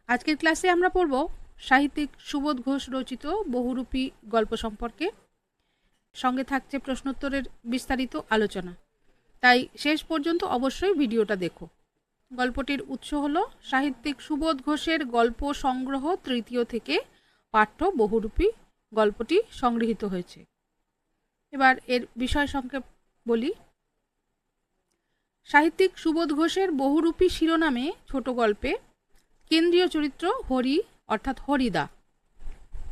আজকের ক্লাসে আমরা পড়ব সাহিত্যিক সুবোধ ঘোষ রচিত বহুরূপী গল্প সম্পর্কে। সঙ্গে থাকছে প্রশ্নোত্তরের বিস্তারিত আলোচনা, তাই শেষ পর্যন্ত অবশ্যই ভিডিওটা দেখো। গল্পটির উৎস হলো সাহিত্যিক সুবোধ ঘোষের গল্প সংগ্রহ তৃতীয় থেকে পাঠ্য বহুরূপী গল্পটি সংগৃহীত হয়েছে। এবার এর বিষয় সংক্ষেপ বলি। সাহিত্যিক সুবোধ ঘোষের বহুরূপী শিরোনামে ছোট গল্পে কেন্দ্রীয় চরিত্র হরি অর্থাৎ হরিদা।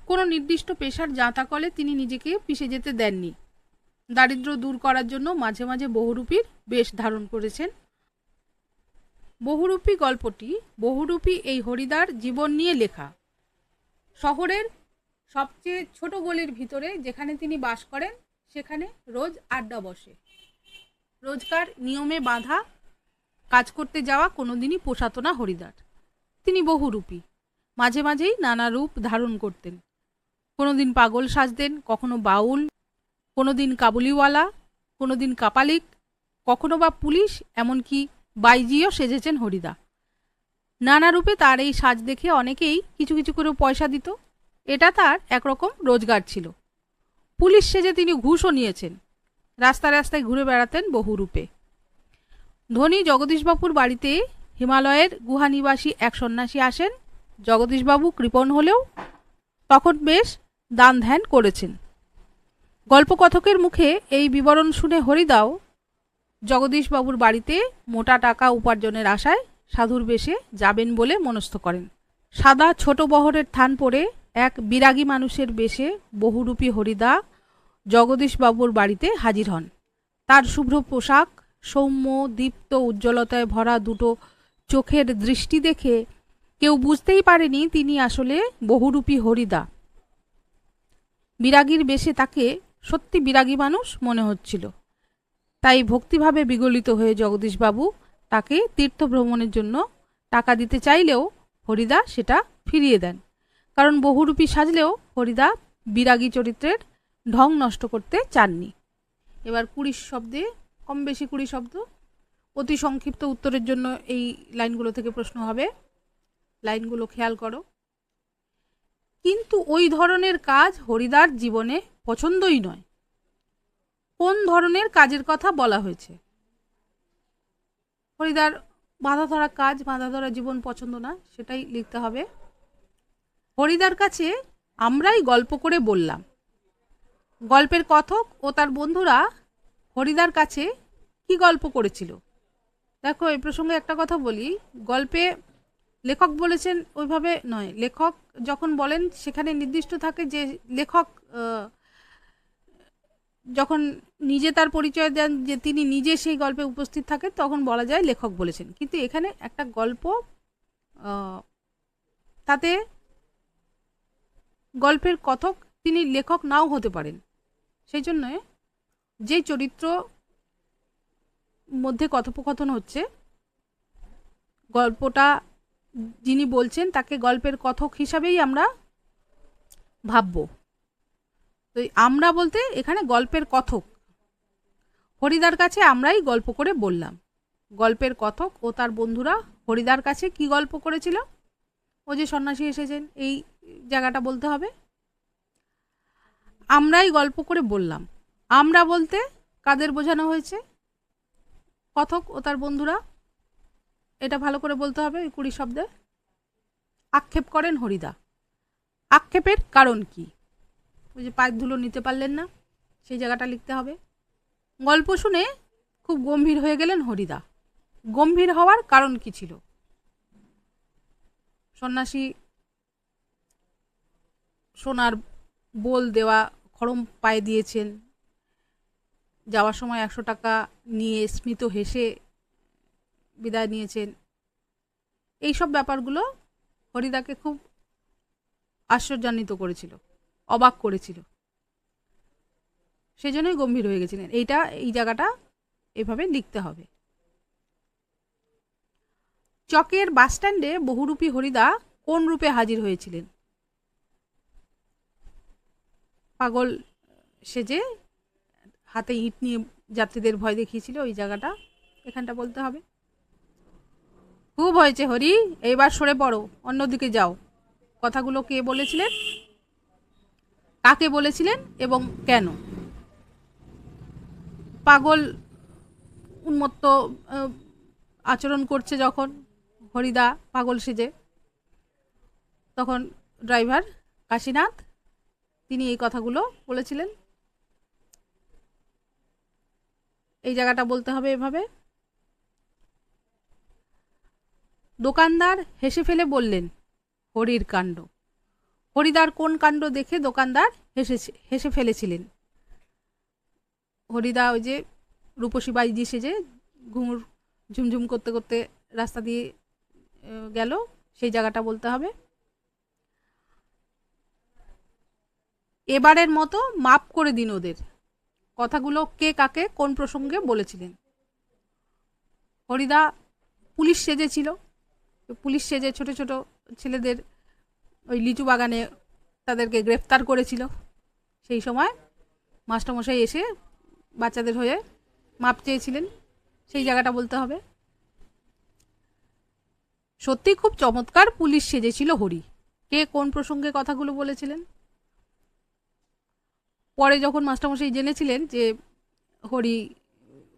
কোনো নির্দিষ্ট পেশার জাঁতাকলে তিনি নিজেকে পিষে যেতে দেননি। দারিদ্র্য দূর করার জন্য মাঝে মাঝে বহুরূপীর বেশ ধারণ করেছেন। বহুরূপী গল্পটি বহুরূপী এই হরিদার জীবন নিয়ে লেখা। শহরের সবচেয়ে ছোট গলির ভিতরে যেখানে তিনি বাস করেন সেখানে রোজ আড্ডা বসে। রোজকার নিয়মে বাঁধা কাজ করতে যাওয়া কোনোদিনই পোষাতো না হরিদার। তিনি বহুরূপী, মাঝে মাঝেই নানা রূপ ধারণ করতেন। কোনোদিন পাগল সাজতেন, কখনো বাউল, কোনোদিন কাবুলিওয়ালা, কোনোদিন কাপালিক, কখনো বা পুলিশ, এমনকি বাইজিও সেজেছেন হরিদা। নানা রূপে তার এই সাজ দেখে অনেকেই কিছু কিছু করে পয়সা দিত। এটা তার একরকম রোজগার ছিল। পুলিশ সেজে তিনি ঘুষও নিয়েছেন। রাস্তায় রাস্তায় ঘুরে বেড়াতেন বহুরূপে। ধনী জগদীশবাবুর বাড়িতে হিমালয়ের গুহানিবাসী এক সন্ন্যাসী আসেন। জগদীশবাবু কৃপণ হলেও তখন বেশ দান ধ্যান করেছেন। গল্পকথকের মুখে এই বিবরণ শুনে হরিদাও জগদীশবাবুর বাড়িতে মোটা টাকা উপার্জনের আশায় সাধুর বেশে যাবেন বলে মনস্থ করেন। সাদা ছোট বহরের থান পরে এক বিরাগী মানুষের বেশে বহুরূপী হরিদা জগদীশবাবুর বাড়িতে হাজির হন। তার শুভ্র পোশাক, সৌম্য দীপ্ত উজ্জ্বলতায় ভরা দুটো চোখের দৃষ্টি দেখে কেউ বুঝতেই পারেনি তিনি আসলে বহুরূপী হরিদা। বিরাগীর বেশে তাকে সত্যি বিরাগী মানুষ মনে হচ্ছিল। তাই ভক্তিভাবে বিগলিত হয়ে জগদীশবাবু তাকে তীর্থভ্রমণের জন্য টাকা দিতে চাইলেও হরিদা সেটা ফিরিয়ে দেন। কারণ বহুরূপী সাজলেও হরিদা বিরাগী চরিত্রের ঢং নষ্ট করতে চাননি। এবার 20 শব্দে, কম বেশি 20 শব্দ, অতি সংক্ষিপ্ত উত্তরের জন্য এই লাইনগুলো থেকে প্রশ্ন হবে। লাইনগুলো খেয়াল করো। কিন্তু ওই ধরনের কাজ হরিদার জীবনে পছন্দই নয়। কোন ধরনের কাজের কথা বলা হয়েছে? হরিদার বাঁধা ধরা কাজ, বাঁধা ধরা জীবন পছন্দ না, সেটাই লিখতে হবে। হরিদার কাছে আমরাই গল্প করে বললাম। গল্পের কথক ও তার বন্ধুরা হরিদার কাছে কি গল্প করেছিল? দেখো, এই প্রসঙ্গে একটা কথা বলি। গল্পে লেখক বলেছেন ওইভাবে নয়। লেখক যখন বলেন সেখানে নির্দিষ্ট থাকে যে লেখক যখন নিজে তার পরিচয় দেন যে তিনি নিজে সেই গল্পে উপস্থিত থাকেন তখন বলা যায় লেখক বলেছেন। কিন্তু এখানে একটা গল্প, তাতে গল্পের কথক তিনি লেখক নাও হতে পারেন। সেই জন্য যে চরিত্র মধ্যে কথোপকথন হচ্ছে, গল্পটা যিনি বলছেন তাকে গল্পের কথক হিসাবেই আমরা ভাবব। তো আমরা বলতে এখানে গল্পের কথক। হরিদার কাছে আমরাই গল্প করে বললাম। গল্পের কথক ও তার বন্ধুরা হরিদার কাছে কি গল্প করেছিল? ও যে সন্ন্যাসী এসেছেন, এই জায়গাটা বলতে হবে। আমরাই গল্প করে বললাম। আমরা বলতে কাদের বোঝানো হয়েছে? কথক ও তার বন্ধুরা। এটা ভালো করে বলতে হবে। 20 শব্দে। আক্ষেপ করেন হরিদা। আক্ষেপের কারণ কি? ওই যে পায়ের ধুলো নিতে পারলেন না, সেই জায়গাটা লিখতে হবে। গল্প শুনে খুব গম্ভীর হয়ে গেলেন হরিদা। গম্ভীর হওয়ার কারণ কি ছিল? সন্ন্যাসী সোনার বোল দেওয়া খড়ম পায়ে দিয়েছেন, যাওয়ার সময় 100 টাকা নিয়ে স্মিত হেসে বিদায় নিয়েছেন। এইসব ব্যাপারগুলো হরিদাকে খুব আশ্চর্যান্বিত করেছিল, অবাক করেছিল। সেজন্যই গম্ভীর হয়ে গেছিলেন। এই জায়গাটা এভাবে লিখতে হবে। চকের বাসস্ট্যান্ডে বহুরূপী হরিদা কোন রূপে হাজির হয়েছিলেন? পাগল সেজে হাতে ইট নিয়ে যাত্রীদের ভয় দেখিয়েছিল, ওই জায়গাটা এখানটা বলতে হবে। খুব হয়েছে হরি, এইবার সরে পড়ো, অন্যদিকে যাও। কথাগুলো কে বলেছিলেন, কাকে বলেছিলেন এবং কেন? পাগল উন্মত্ত আচরণ করছে যখন হরিদা পাগল সেজে, তখন ড্রাইভার কাশীনাথ তিনি এই কথাগুলো বলেছিলেন। এই জায়গাটা বলতে হবে এভাবে। দোকানদার হেসে ফেলে বললেন, হরির কাণ্ড। হরিদার কোন কাণ্ড দেখে দোকানদার হেসে ফেলেছিলেন? হরিদা ওই যে রূপসী বাইজি সেজে ঘুঙুর ঝুমঝুম করতে করতে রাস্তা দিয়ে গেল, সেই জায়গাটা বলতে হবে। এবারের মতো মাপ করে দিন ওদের। কথাগুলো কে কাকে কোন প্রসঙ্গে বলেছিলেন? হরিদা পুলিশ সেজেছিল, পুলিশ সেজে ছোট ছোট ছেলেদের ওই লিচু বাগানে তাদেরকে গ্রেফতার করেছিল। সেই সময় মাস্টারমশাই এসে বাচ্চাদের হয়ে মাপ চেয়েছিলেন, সেই জায়গাটা বলতে হবে। সত্যি খুব চমৎকার পুলিশ সেজেছিল হরি। কে কোন প্রসঙ্গে কথাগুলো বলেছিলেন? পরে যখন মাস্টারমশাই জেনেছিলেন যে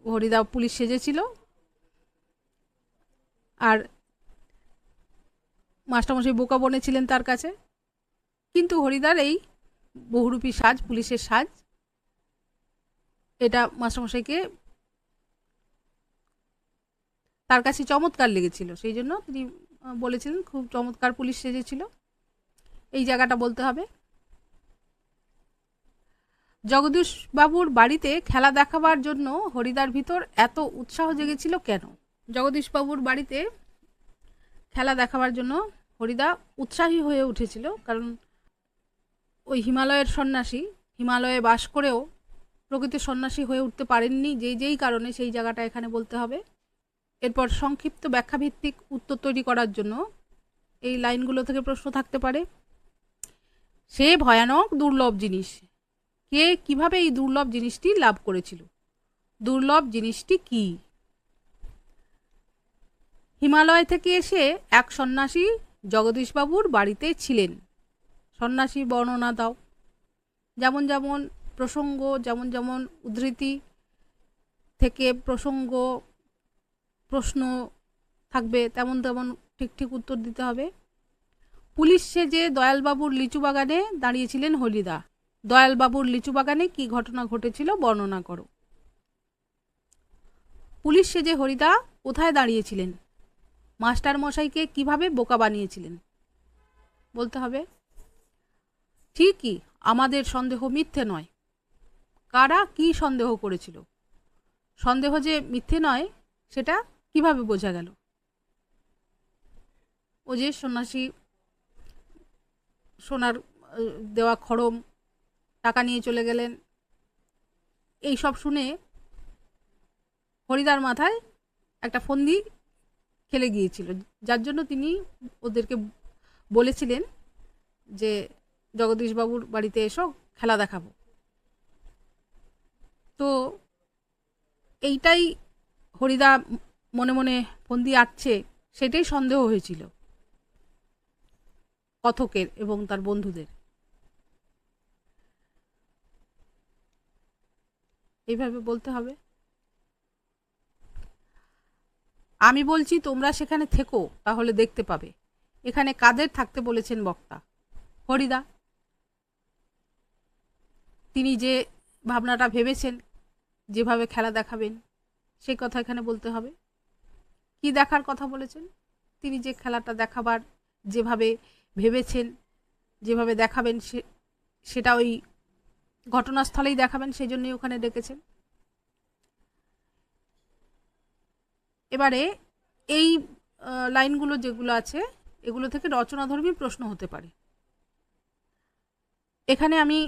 হরিদা পুলিশ সেজেছিল আর মাস্টারমশাই বোকা বনেছিলেন তার কাছে, কিন্তু হরিদার এই বহুরূপী সাজ, পুলিশের সাজ, এটা মাস্টারমশাইকে তার কাছে চমৎকার লেগেছিল, সেই জন্য তিনি বলেছিলেন খুব চমৎকার পুলিশ সেজেছিল। এই জায়গাটা বলতে হবে। জগদীশ বাবুর বাড়িতে খেলা দেখাবার জন্য হরিদার ভিতর এত উৎসাহ জেগেছিল কেন? জগদীশ বাবুর বাড়িতে খেলা দেখাবার জন্য হরিদা উৎসাহী হয়ে উঠেছিল, কারণ ওই হিমালয়ের সন্ন্যাসী হিমালয়ে বাস করেও প্রকৃতির সন্ন্যাসী হয়ে উঠতে পারেননি, যেই কারণে, সেই জায়গাটা এখানে বলতে হবে। এরপর সংক্ষিপ্ত ব্যাখ্যাভিত্তিক উত্তর তৈরি করার জন্য এই লাইনগুলো থেকে প্রশ্ন থাকতে পারে। সে ভয়ানক দুর্লভ জিনিস, কে কিভাবে এই দুর্লভ জিনিসটি লাভ করেছিল? দুর্লভ জিনিসটি কি? হিমালয় থেকে এসে এক সন্ন্যাসী জগদীশবাবুর বাড়িতে ছিলেন। সন্ন্যাসী বর্ণনা দাও। যেমন যেমন প্রসঙ্গ, যেমন যেমন উদ্ধৃতি থেকে প্রসঙ্গ প্রশ্ন থাকবে, তেমন তেমন ঠিক ঠিক উত্তর দিতে হবে। পুলিশ সেজে দয়ালবাবুর লিচু বাগানে দাঁড়িয়েছিলেন হরিদা। দয়ালবাবুর লিচু বাগানে কি ঘটনা ঘটেছিল বর্ণনা করো। পুলিশ সেজে হরিদা কোথায় দাঁড়িয়েছিলেন? মাস্টার মশাইকে কিভাবে বোকা বানিয়েছিলেন বলতে হবে। ঠিকই, আমাদের সন্দেহ মিথ্যে নয়। কারা কি সন্দেহ করেছিল? সন্দেহ যে মিথ্যে নয় সেটা কিভাবে বোঝা গেল? ও যে সন্ন্যাসী সোনার দেওয়া খড়ম টাকা নিয়ে চলে গেলেন, এই সব শুনে হরিদার মাথায় একটা ফন্দি খেলে গিয়েছিল, যার জন্য তিনি ওদেরকে বলেছিলেন যে জগদীশবাবুর বাড়িতে এসো, খেলা দেখাবো। তো এইটাই হরিদা মনে মনে ফন্দি আঁটছে, সেটাই সন্দেহ হয়েছিল কথকের এবং তার বন্ধুদের। এইভাবে বলতে হবে। আমি বলছি তোমরা সেখানে থেকো, তাহলে দেখতে পাবে। এখানে কাদের থাকতে বলেছেন বক্তা? হরিদা। তিনি যে ভাবনাটা ভেবেছেন যেভাবে খেলা দেখাবেন, সেই কথা এখানে বলতে হবে। কি দেখার কথা বলেছেন? তিনি যে খেলাটা দেখাবার যেভাবে ভেবেছেন, যেভাবে দেখাবেন, সেটা ওই ঘটনাস্থলেই দেখাবেন, সেই জন্যই ওখানে ডেকেছেন। এবারে এই লাইনগুলো যেগুলো আছে, এগুলো থেকে রচনাধর্মী প্রশ্ন হতে পারে। এখানে আমি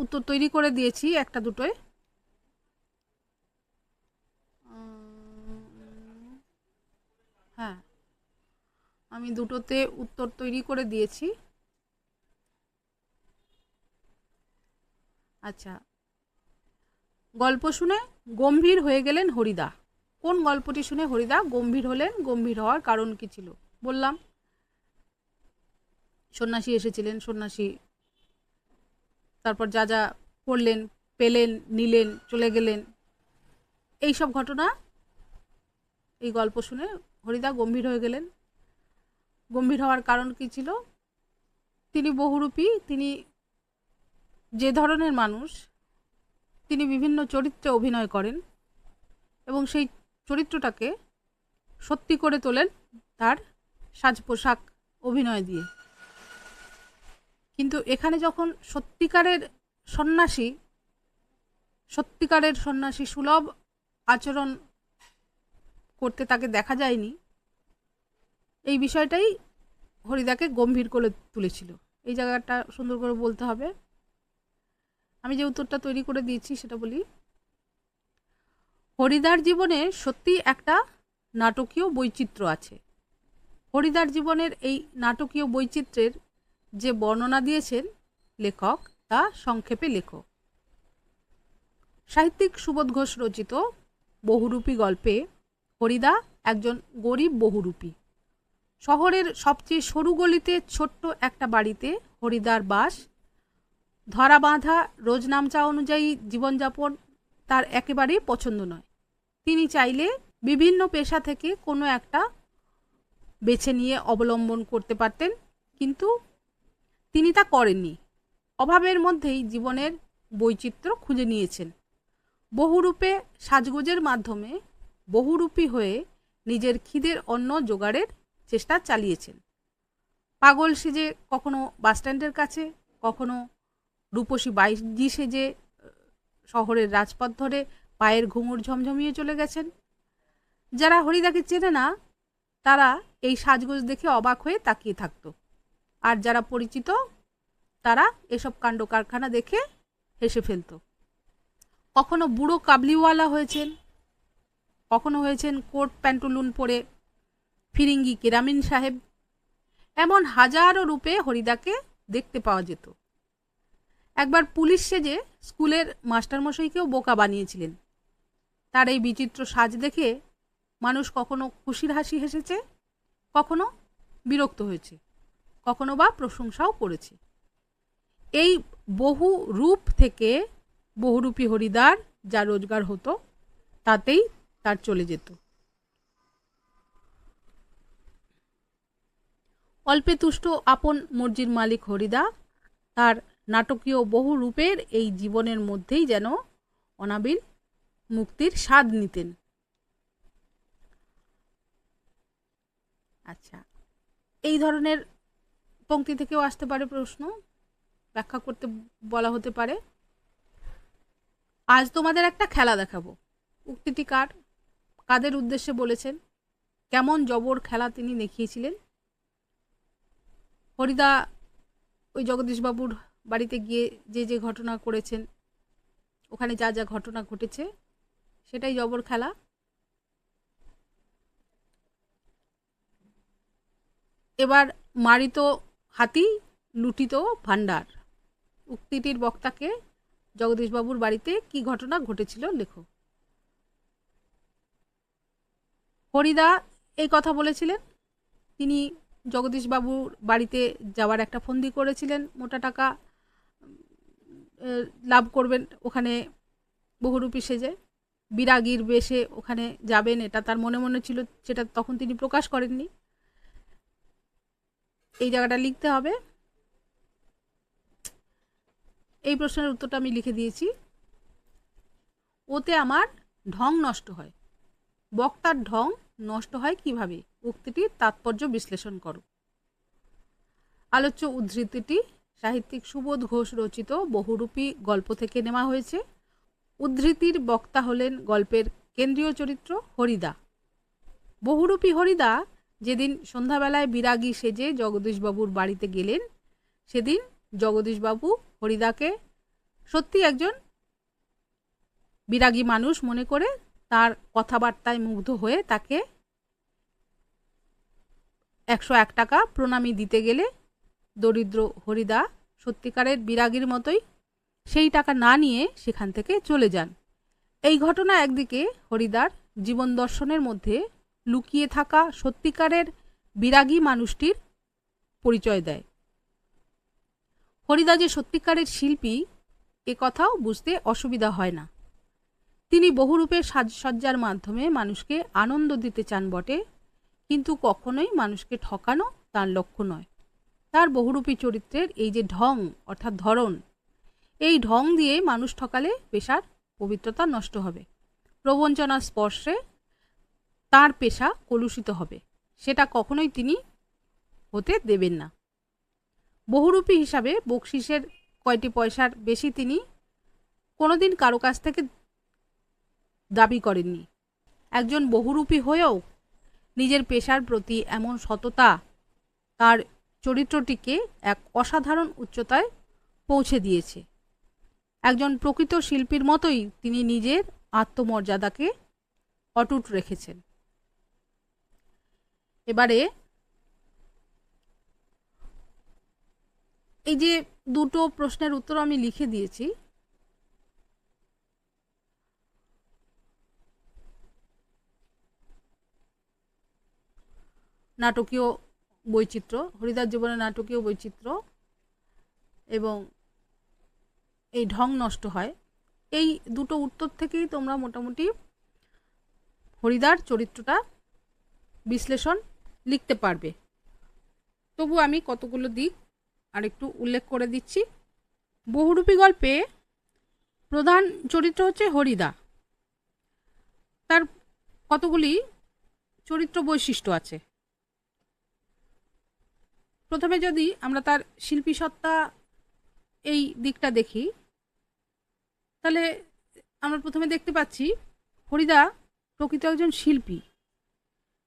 উত্তর তৈরি করে দিয়েছি একটা দুটোয়। হ্যাঁ, আমি দুটোতে উত্তর তৈরি করে দিয়েছি। আচ্ছা, গল্প শুনে গম্ভীর হয়ে গেলেন হরিদা। কোন গল্পটি শুনে হরিদা গম্ভীর হলেন? গম্ভীর হওয়ার কারণ কি ছিল? বললাম, সন্ন্যাসী এসেছিলেন, সন্ন্যাসী তারপর যা যা করলেন, পেলেন, নিলেন, চলে গেলেন, এই সব ঘটনা, এই গল্প শুনে হরিদা গম্ভীর হয়ে গেলেন। গম্ভীর হওয়ার কারণ কি ছিল? তিনি বহুরূপী, তিনি যে ধরনের মানুষ, তিনি বিভিন্ন চরিত্রে অভিনয় করেন এবং সেই চরিত্রটাকে সত্যি করে তোলেন তার সাজ পোশাক অভিনয় দিয়ে। কিন্তু এখানে যখন সত্যিকারের সন্ন্যাসী সুলভ আচরণ করতে তাকে দেখা যায়নি, এই বিষয়টাই হরিদাকে গম্ভীর করে তুলেছিল। এই জায়গাটা সুন্দর করে বলতে হবে। আমি যে উত্তরটা তৈরি করে দিয়েছি সেটা বলি। হরিদার জীবনে সত্যি একটা নাটকীয় বৈচিত্র্য আছে। হরিদার জীবনের এই নাটকীয় বৈচিত্র্যের যে বর্ণনা দিয়েছেন লেখক, তা সংক্ষেপে লেখো। সাহিত্যিক সুবোধ ঘোষ রচিত বহুরূপী গল্পে হরিদা একজন গরিব বহুরূপী। শহরের সবচেয়ে সরু গলিতে ছোট্ট একটা বাড়িতে হরিদার বাস। ধরা বাঁধা রোজনামচা অনুযায়ী জীবনযাপন তার একেবারেই পছন্দ নয়। তিনি চাইলে বিভিন্ন পেশা থেকে কোনো একটা বেছে নিয়ে অবলম্বন করতে পারতেন, কিন্তু তিনি তা করেননি। অভাবের মধ্যেই জীবনের বৈচিত্র্য খুঁজে নিয়েছেন। বহুরূপে সাজগোজের মাধ্যমে বহুরূপী হয়ে নিজের খিদের অন্ন জোগাড়ের চেষ্টা চালিয়েছেন। পাগল সেজে কখনো বাসস্ট্যান্ডের কাছে, কখনো রূপসী বাইজি সেজে শহরের রাজপথ ধরে পায়ের ঘুঙুর ঝমঝমিয়ে চলে গেছেন। যারা হরিদাকে চেনে না তারা এই সাজগোজ দেখে অবাক হয়ে তাকিয়ে থাকত, আর যারা পরিচিত তারা এসব কাণ্ড কারখানা দেখে হেসে ফেলত। কখনো বুড়ো কাবলিওয়ালা হয়েছেন, কখনো হয়েছেন কোট প্যান্টুলুন পরে ফিরিঙ্গি কেরামিন সাহেব। এমন হাজারো রূপে হরিদাকে দেখতে পাওয়া যেত। একবার পুলিশ সেজে স্কুলের মাস্টারমশাইকেও বোকা বানিয়েছিলেন। তার এই বিচিত্র সাজ দেখে মানুষ কখনো খুশির হাসি হেসেছে, কখনো বিরক্ত হয়েছে, কখনো বা প্রশংসাও করেছে। এই বহু রূপ থেকে বহুরূপী হরিদার যা রোজগার হতো তাতেই তার চলে যেত। অল্পে তুষ্ট আপন মর্জির মালিক হরিদা তার নাটকীয় বহু রূপের এই জীবনের মধ্যেই যেন অনাবিল মুক্তির স্বাদ নিতেন। আচ্ছা, এই ধরনের পংক্তি থেকেও আসতে পারে প্রশ্ন, ব্যাখ্যা করতে বলা হতে পারে। আজ তোমাদের একটা খেলা দেখাবো। উক্তিটি কার, কাদের উদ্দেশ্যে বলেছেন, কেমন জবর খেলা তিনি দেখিয়েছিলেন? হরিদা ওই জগদীশবাবুর বাড়িতে গিয়ে যে যে ঘটনা করেছেন, ওখানে যা যা ঘটনা ঘটেছে সেটাই জবর খেলা। এবার মারিত হাতি লুটিত ভাণ্ডার, উক্তিটির বক্তাকে জগদীশবাবুর বাড়িতে কি ঘটনা ঘটেছিল লেখো। হরিদা এই কথা বলেছিলেন, তিনি জগদীশবাবুর বাড়িতে যাওয়ার একটা ফন্দি করেছিলেন, মোটা টাকা লাভ করবেন ওখানে বহুরূপী সেজে, বিরাগীর বেশে ওখানে যাবেন, এটা তার মনে মনে ছিল, সেটা তখন তিনি প্রকাশ করেননি। এই জায়গাটা লিখতে হবে। এই প্রশ্নের উত্তরটা আমি লিখে দিয়েছি। ওতে আমার ঢং নষ্ট হয়। বক্তার ঢং নষ্ট হয় কিভাবে? উক্তিটির তাৎপর্য বিশ্লেষণ করো। আলোচ্য উদ্ধৃতিটি সাহিত্যিক সুবোধ ঘোষ রচিত বহুরূপী গল্প থেকে নেওয়া হয়েছে। উদ্ধৃতির বক্তা হলেন গল্পের কেন্দ্রীয় চরিত্র হরিদা। বহুরূপী হরিদা যেদিন সন্ধ্যাবেলায় বিরাগী সেজে জগদীশবাবুর বাড়িতে গেলেন, সেদিন জগদীশবাবু হরিদাকে সত্যি একজন বিরাগী মানুষ মনে করে তার কথাবার্তায় মুগ্ধ হয়ে তাকে 101 টাকা প্রণামী দিতে গেলে দরিদ্র হরিদা সত্যিকারের বিরাগীর মতোই সেই টাকা না নিয়ে সেখান থেকে চলে যান। এই ঘটনা একদিকে হরিদার জীবন দর্শনের মধ্যে লুকিয়ে থাকা সত্যিকারের বিরাগী মানুষটির পরিচয় দেয়। হরিদা যে সত্যিকারের শিল্পী এ কথাও বুঝতে অসুবিধা হয় না। তিনি বহুরূপের সাজসজ্জার মাধ্যমে মানুষকে আনন্দ দিতে চান বটে, কিন্তু কখনোই মানুষকে ঠকানো তার লক্ষ্য নয়। তার বহুরূপী চরিত্রের এই যে ঢং অর্থাৎ ধরন, এই ঢং দিয়ে মানুষ ঠকালে পেশার পবিত্রতা নষ্ট হবে, প্রবঞ্চনার স্পর্শে তার পেশা কলুষিত হবে, সেটা কখনোই তিনি হতে দেবেন না। বহুরূপী হিসাবে বকশিসের কয়টি পয়সার বেশি তিনি কোনোদিন কারো কাছ থেকে দাবি করেননি। একজন বহুরূপী হয়েও নিজের পেশার প্রতি এমন সততা তার চরিত্রটিকে এক অসাধারণ উচ্চতায় পৌঁছে দিয়েছে। একজন প্রকৃত শিল্পীর মতোই তিনি নিজের আত্মমর্যাদাকে অটুট রেখেছেন। এবারে এই যে দুটো প্রশ্নের উত্তর আমি লিখে দিয়েছি, নাটকীয় বৈচিত্র্য, হরিদার জীবনে নাটকীয় বৈচিত্র্য এবং এই ঢং নষ্ট হয়, এই দুটো উত্তর থেকেই তোমরা মোটামুটি হরিদার চরিত্রটা বিশ্লেষণ লিখতে পারবে। তবু আমি কতগুলো দিক আরেকটু উল্লেখ করে দিচ্ছি। বহুরূপী গল্পে প্রধান চরিত্র হচ্ছে হরিদা। তার কতগুলি চরিত্র বৈশিষ্ট্য আছে। প্রথমে যদি আমরা তার শিল্পী সত্তা এই দিকটা দেখি, তাহলে আমরা প্রথমে দেখতে পাচ্ছি হরিদা প্রকৃত একজন শিল্পী।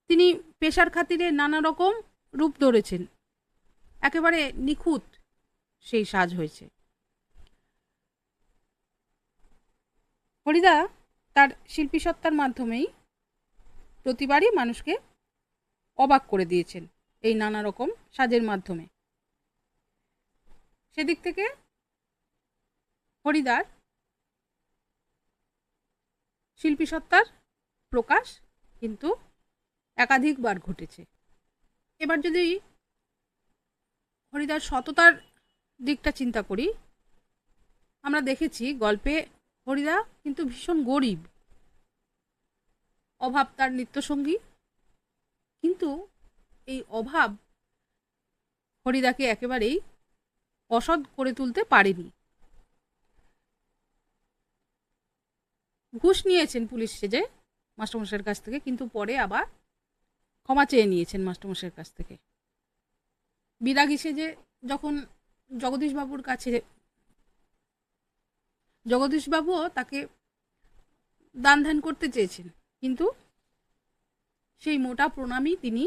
তিনি পেশার খাতিরে নানা রকম রূপ ধরেছেন, একেবারে নিখুঁত সেই সাজ হয়েছে। হরিদা তার শিল্পী সত্তার মাধ্যমেই প্রতিবারই মানুষকে অবাক করে দিয়েছেন এই নানা রকম সাজের মাধ্যমে। সেদিক থেকে হরিদার শিল্পী সত্তার প্রকাশ কিন্তু একাধিকবার ঘটেছে। এবার যদি হরিদার সততার দিকটা চিন্তা করি, আমরা দেখেছি গল্পে হরিদা কিন্তু ভীষণ গরিব, অভাব তার নিত্যসঙ্গী, কিন্তু এই অভাব হরিদাকে একেবারেই অসৎ করে তুলতে পারেনি। ঘুষ নিয়েছেন পুলিশ সেজে মাস্টারমশাইয়ের কাছ থেকে, কিন্তু পরে আবার ক্ষমা চেয়ে নিয়েছেন মাস্টারমশাইয়ের কাছ থেকে। বিরাগী সেজে যখন জগদীশবাবুর কাছে, জগদীশবাবুও তাকে দান ধ্যান করতে চেয়েছেন, কিন্তু সেই মোটা প্রণামী তিনি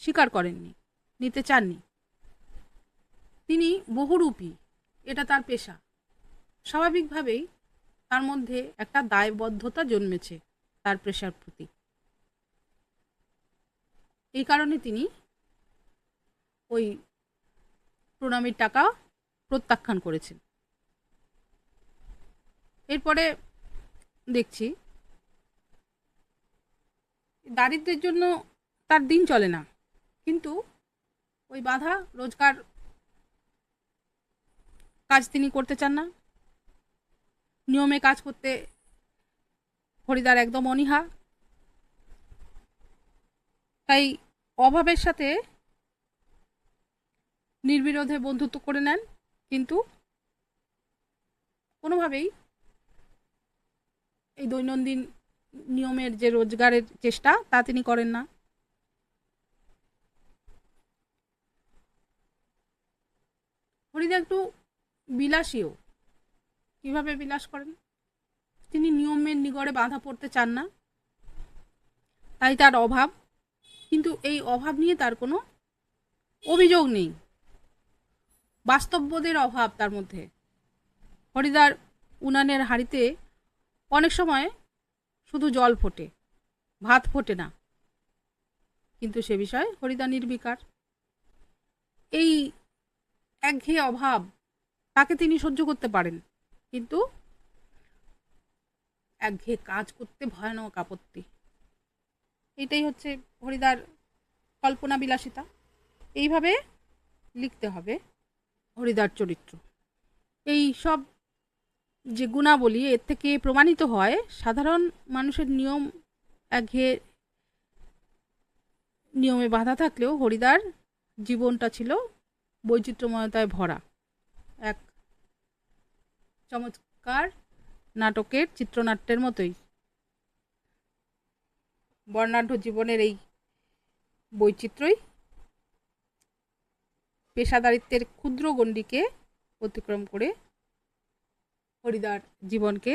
স্বীকার করেননি, নিতে চাননি। তিনি বহুরূপী, এটা তার পেশা, স্বাভাবিকভাবেই তার মধ্যে একটা দায়বদ্ধতা জন্মেছে তার পেশার প্রতি। এই কারণে তিনি ওই প্রণামীর টাকা প্রত্যাখ্যান করেছেন। এরপরে দেখছি দারিদ্র্যের জন্য তার দিন চলে না, কিন্তু ওই বাধা রোজগার কাজ তিনি করতে চান না, নিয়মে কাজ করতে হরিদার একদম অনীহা। তাই অভাবের সাথে নির্বিরোধে বন্ধুত্ব করে নেন, কিন্তু কোনোভাবেই এই দৈনন্দিন নিয়মের যে রোজগারের চেষ্টা তা তিনি করেন না। হরিদা একটু বিলাসীও। কিভাবে বিলাস করেন? তিনি নিয়মের নিগড়ে বাঁধা পড়তে চান না, তাই তার অভাব, কিন্তু এই অভাব নিয়ে তার কোনো অভিযোগ নেই, বাস্তববোধের অভাব তার মধ্যে। হরিদার উনানের হাঁড়িতে অনেক সময় শুধু জল ফোটে, ভাত ফোটে না, কিন্তু সে বিষয়ে হরিদা নির্বিকার। এই একঘেয়ে অভাব তাকে তিনি সহ্য করতে পারেন, কিন্তু একঘেয়ে কাজ করতে ভয়ানক আপত্তি। এটাই হচ্ছে হরিদার কল্পনা বিলাসিতা। এইভাবে লিখতে হবে হরিদার চরিত্র। এই সব যে গুণাবলী এর থেকে প্রমাণিত হয় সাধারণ মানুষের একঘেয়ে নিয়মে বাঁধা থাকলেও হরিদার জীবনটা ছিল বৈচিত্র্যময়তায় ভরা এক চমৎকার নাটকের চিত্রনাট্যের মতোই। বর্ণাঢ্য জীবনের এই বৈচিত্র্যই পেশাদারিত্বের ক্ষুদ্র গণ্ডিকে অতিক্রম করে হরিদার জীবনকে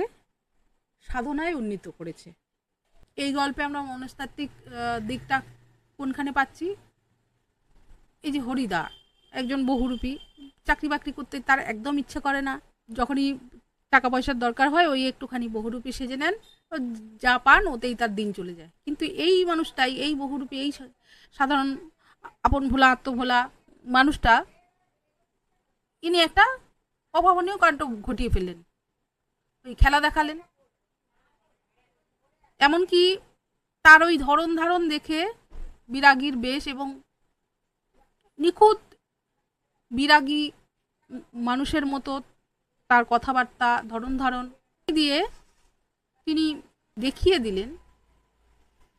সাধনায় উন্নীত করেছে। এই গল্পে আমরা মনস্তাত্ত্বিক দিকটা কোনখানে পাচ্ছি? এই যে হরিদা একজন বহুরূপী, চাকরি বাকরি করতে তার একদম ইচ্ছে করে না, যখনই টাকা পয়সার দরকার হয় ওই একটুখানি বহুরূপী সেজে নেন, যা পান ওতেই তার দিন চলে যায়। কিন্তু এই মানুষটাই, এই বহুরূপী, এই সাধারণ আপন ভোলা আত্মভোলা মানুষটা, ইনি একটা অভাবনীয় কাণ্ড ঘটিয়ে ফেললেন। ওই খেলা দেখালেন, এমনকি তার ওই ধরন ধারণ দেখে বিরাগীর বেশ এবং নিখুঁত বিরাগী মানুষের মতো তার কথাবার্তা ধরন ধারণ দিয়ে তিনি দেখিয়ে দিলেন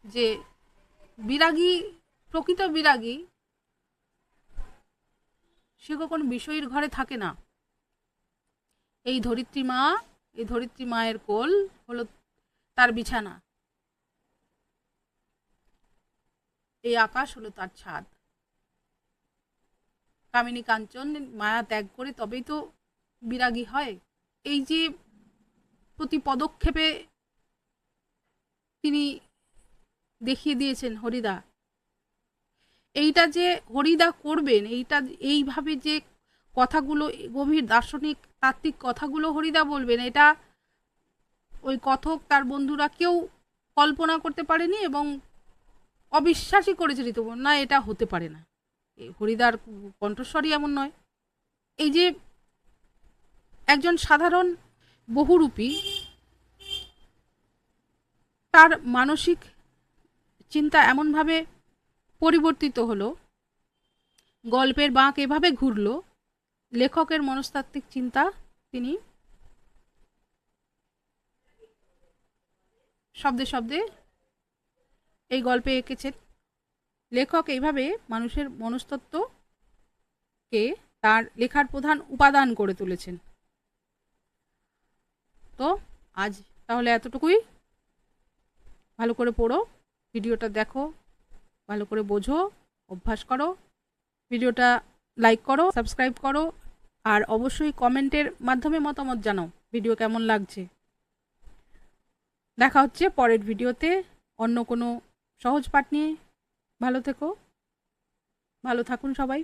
যে বিরাগী, প্রকৃত বিরাগী সে কখনো বিষয়ীর ঘরে থাকে না। এই ধরিত্রী মা, এই ধরিত্রী মায়ের কোল হলো তার বিছানা, এই আকাশ হলো তার ছাদ। কামিনী কাঞ্চন মায়া ত্যাগ করে তবেই তো বিরাগী হয়। এই যে প্রতি পদক্ষেপে তিনি দেখিয়ে দিয়েছেন হরিদা, এইটা যে হরিদা করবেন, এইভাবে যে কথাগুলো, গভীর দার্শনিক তাত্ত্বিক কথাগুলো হরিদা বলবেন, এটা ওই কথক তার বন্ধুরা কেউ কল্পনা করতে পারেনি এবং অবিশ্বাসই করেছে ঋতুপর্ণ, না এটা হতে পারে না, হরিদার কণ্ঠস্বরই এমন নয়। এই যে একজন সাধারণ বহুরূপী, তার মানসিক চিন্তা এমনভাবে পরিবর্তিত হলো, গল্পের বাঁক এভাবে ঘুরল, লেখকের মনস্তাত্ত্বিক চিন্তা তিনি শব্দে শব্দে এই গল্পে এঁকেছেন। লেখক এইভাবে মানুষের মনস্তত্ত্বকে তার লেখার প্রধান উপাদান করে তুলেছেন। তো আজ তাহলে এতটুকুই। ভালো করে পড়ো, ভিডিওটা দেখো, ভালো করে বোঝো, অভ্যাস করো, ভিডিওটা লাইক করো, সাবস্ক্রাইব করো, আর অবশ্যই কমেন্টের মাধ্যমে মতামত জানাও ভিডিও কেমন লাগছে। দেখা হচ্ছে পরের ভিডিওতে অন্য কোনো সহজ পাঠ নিয়ে। ভালো থেকো, ভালো থাকুন সবাই।